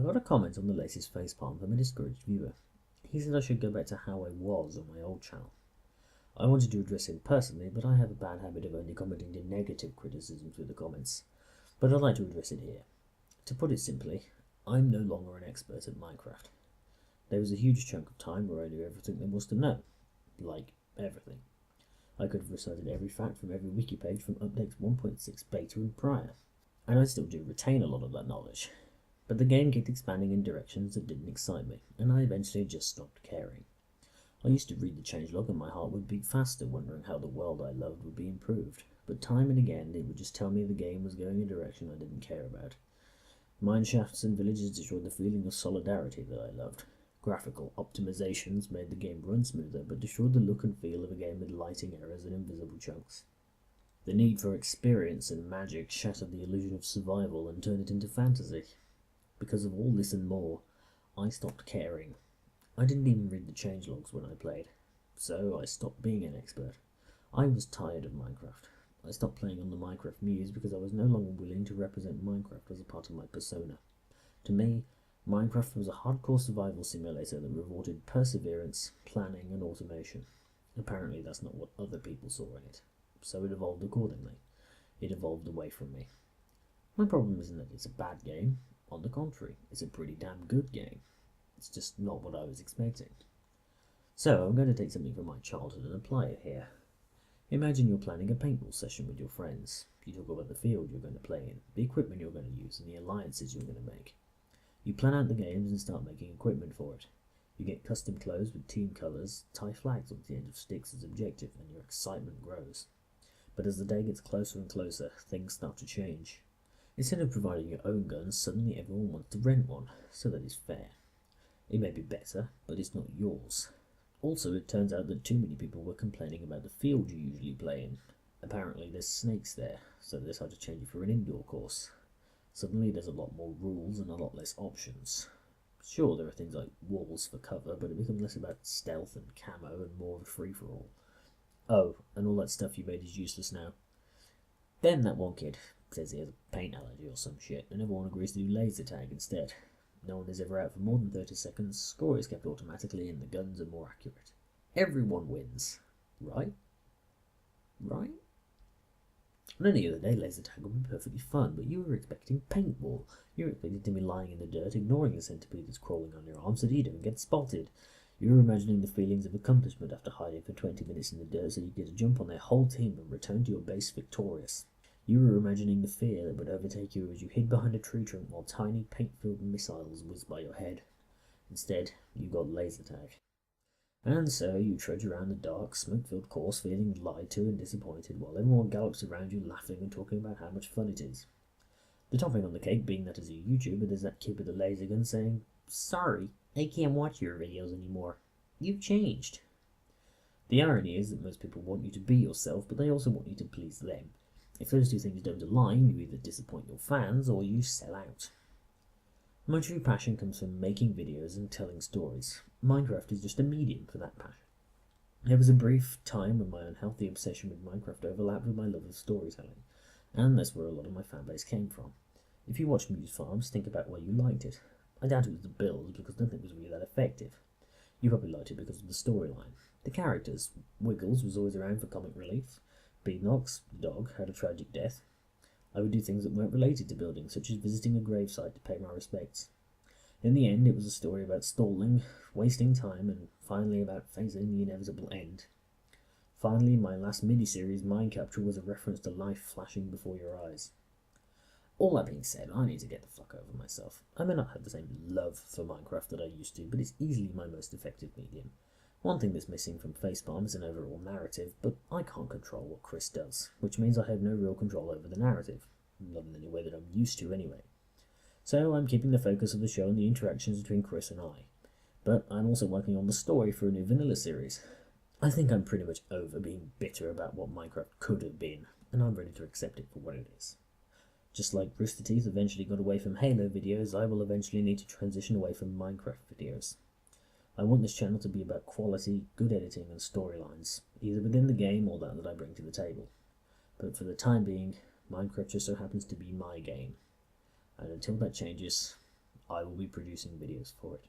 I got a comment on the latest facepalm from a discouraged viewer. He said I should go back to how I was on my old channel. I wanted to address him personally, but I have a bad habit of only commenting to negative criticism through the comments. But I'd like to address it here. To put it simply, I'm no longer an expert at Minecraft. There was a huge chunk of time where I knew everything there was to know. Like, everything. I could have recited every fact from every wiki page from updates 1.6 beta and prior. And I still do retain a lot of that knowledge. But the game kept expanding in directions that didn't excite me, and I eventually just stopped caring. I used to read the changelog and my heart would beat faster, wondering how the world I loved would be improved. But time and again it would just tell me the game was going a direction I didn't care about. Mineshafts and villages destroyed the feeling of solidarity that I loved. Graphical optimizations made the game run smoother, but destroyed the look and feel of a game with lighting errors and invisible chunks. The need for experience and magic shattered the illusion of survival and turned it into fantasy. Because of all this and more, I stopped caring. I didn't even read the changelogs when I played, so I stopped being an expert. I was tired of Minecraft. I stopped playing on the Minecraft Muse because I was no longer willing to represent Minecraft as a part of my persona. To me, Minecraft was a hardcore survival simulator that rewarded perseverance, planning, and automation. Apparently that's not what other people saw in it, so it evolved accordingly. It evolved away from me. My problem isn't that it's a bad game. On the contrary, it's a pretty damn good game. It's just not what I was expecting. So I'm going to take something from my childhood and apply it here. Imagine you're planning a paintball session with your friends. You talk about the field you're going to play in, the equipment you're going to use, and the alliances you're going to make. You plan out the games and start making equipment for it. You get custom clothes with team colours, tie flags onto the end of sticks as objective, and your excitement grows. But as the day gets closer and closer, things start to change. Instead of providing your own guns, suddenly everyone wants to rent one, so that it's fair. It may be better, but it's not yours. Also, it turns out that too many people were complaining about the field you usually play in. Apparently there's snakes there, so they decided to change it for an indoor course. Suddenly there's a lot more rules and a lot less options. Sure, there are things like walls for cover, but it becomes less about stealth and camo and more of a free-for-all. Oh, and all that stuff you made is useless now. Then that one kid says he has a paint allergy or some shit, and everyone agrees to do laser tag instead. No one is ever out for more than 30 seconds, score is kept automatically, and the guns are more accurate. Everyone wins. Right? Right? On any other day, laser tag would be perfectly fun, but you were expecting paintball. You were expecting to be lying in the dirt, ignoring the centipede that's crawling on your arm so that you don't get spotted. You were imagining the feelings of accomplishment after hiding for 20 minutes in the dirt so you get a jump on their whole team and return to your base victorious. You were imagining the fear that would overtake you as you hid behind a tree trunk while tiny paint-filled missiles whizzed by your head. Instead, you got laser tag. And so you trudge around the dark, smoke-filled course feeling lied to and disappointed while everyone gallops around you laughing and talking about how much fun it is. The topping on the cake being that as a YouTuber there's that kid with a laser gun saying, "Sorry, I can't watch your videos anymore. You've changed." The irony is that most people want you to be yourself, but they also want you to please them. If those two things don't align, you either disappoint your fans or you sell out. My true passion comes from making videos and telling stories. Minecraft is just a medium for that passion. There was a brief time when my unhealthy obsession with Minecraft overlapped with my love of storytelling, and that's where a lot of my fanbase came from. If you watch Muse Farms, think about why you liked it. I doubt it was the build, because I don't think it was really that effective. You probably liked it because of the storyline. The characters. Wiggles was always around for comic relief. Beanox, the dog, had a tragic death. I would do things that weren't related to building, such as visiting a gravesite to pay my respects. In the end, it was a story about stalling, wasting time, and finally about facing the inevitable end. Finally, my last mini-series, Mind Capture, was a reference to life flashing before your eyes. All that being said, I need to get the fuck over myself. I may not have the same love for Minecraft that I used to, but it's easily my most effective medium. One thing that's missing from facepalm is an overall narrative, but I can't control what Chris does, which means I have no real control over the narrative. Not in any way that I'm used to, anyway. So I'm keeping the focus of the show on the interactions between Chris and I. But I'm also working on the story for a new vanilla series. I think I'm pretty much over being bitter about what Minecraft could have been, and I'm ready to accept it for what it is. Just like Rooster Teeth eventually got away from Halo videos, I will eventually need to transition away from Minecraft videos. I want this channel to be about quality, good editing and storylines, either within the game or that I bring to the table. But for the time being, Minecraft just so happens to be my game. And until that changes, I will be producing videos for it.